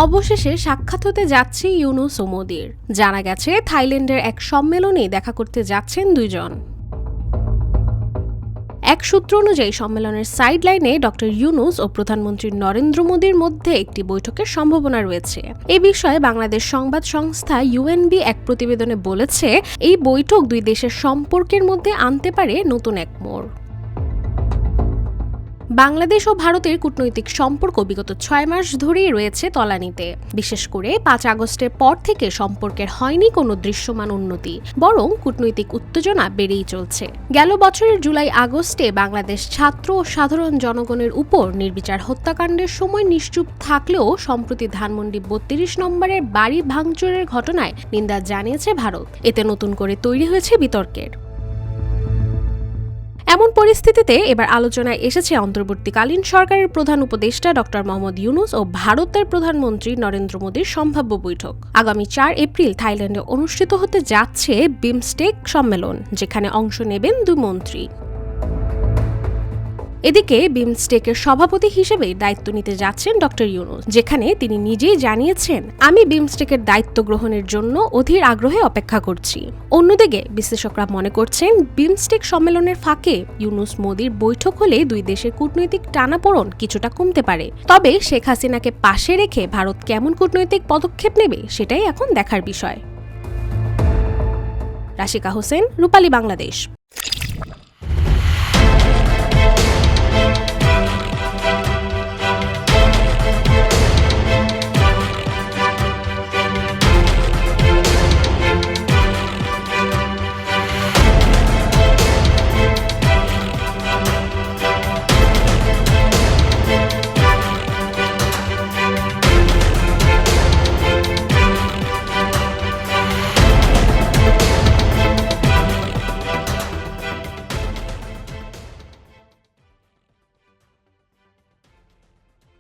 অবশেষে সাক্ষাৎ হতে যাচ্ছে ইউনূস ও মোদির। জানা গেছে থাইল্যান্ডের এক সম্মেলনে দেখা করতে যাচ্ছেন দুইজন। এক সূত্র অনুযায়ী সম্মেলনের সাইডলাইনে ডক্টর ইউনূস ও প্রধানমন্ত্রী নরেন্দ্র মোদির মধ্যে একটি বৈঠকের সম্ভাবনা রয়েছে। এ বিষয়ে বাংলাদেশ সংবাদ সংস্থা ইউএনবি এক প্রতিবেদনে বলেছে, এই বৈঠক দুই দেশের সম্পর্কের মধ্যে আনতে পারে নতুন এক মোড়। বাংলাদেশ ও ভারতের কূটনৈতিক সম্পর্ক বিগত 6 মাস ধরেই রয়েছে তলানিতে। বিশেষ করে 5 আগস্টের পর থেকে সম্পর্কের হয়নি কোনো দৃশ্যমান উন্নতি, বরং কূটনৈতিক উত্তেজনা বেড়েই চলছে। গেল বছরের জুলাই আগস্টে বাংলাদেশ ছাত্র ও সাধারণ জনগণের উপর নির্বিচার হত্যাকাণ্ডের সময় নিশ্চুপ থাকলেও সম্প্রতি ধানমন্ডি 32 নম্বরের বাড়ি ভাঙচুরের ঘটনায় নিন্দা জানিয়েছে ভারত। এতে নতুন করে তৈরি হয়েছে বিতর্কের। এমন পরিস্থিতিতে এবার আলোচনায় এসেছে অন্তর্বর্তীকালীন সরকারের প্রধান উপদেষ্টা ডক্টর মোহাম্মদ ইউনূস ও ভারতের প্রধানমন্ত্রী নরেন্দ্র মোদির সম্ভাব্য বৈঠক। আগামী 4 এপ্রিল থাইল্যান্ডে অনুষ্ঠিত হতে যাচ্ছে বিমস্টেক সম্মেলন, যেখানে অংশ নেবেন দুই মন্ত্রী। এদিকে বিমস্টেকের সভাপতি হিসেবে দায়িত্ব নিতে যাচ্ছেন ডক্টর ইউনূস, যেখানে তিনি নিজেই জানিয়েছেন, আমি বিমস্টেকের দায়িত্ব গ্রহণের জন্য অধীর আগ্রহে অপেক্ষা করছি। অন্যদিকে বিশ্লেষকরা মনে করছেন, বিমস্টেক সম্মেলনের ফাঁকে ইউনূস মোদির বৈঠক হলে দুই দেশের কূটনৈতিক টানাপোড়েন কিছুটা কমতে পারে। তবে শেখ হাসিনাকে পাশে রেখে ভারত কেমন কূটনৈতিক পদক্ষেপ নেবে সেটাই এখন দেখার বিষয়। রাশিকা হোসেন, রূপালী বাংলাদেশ।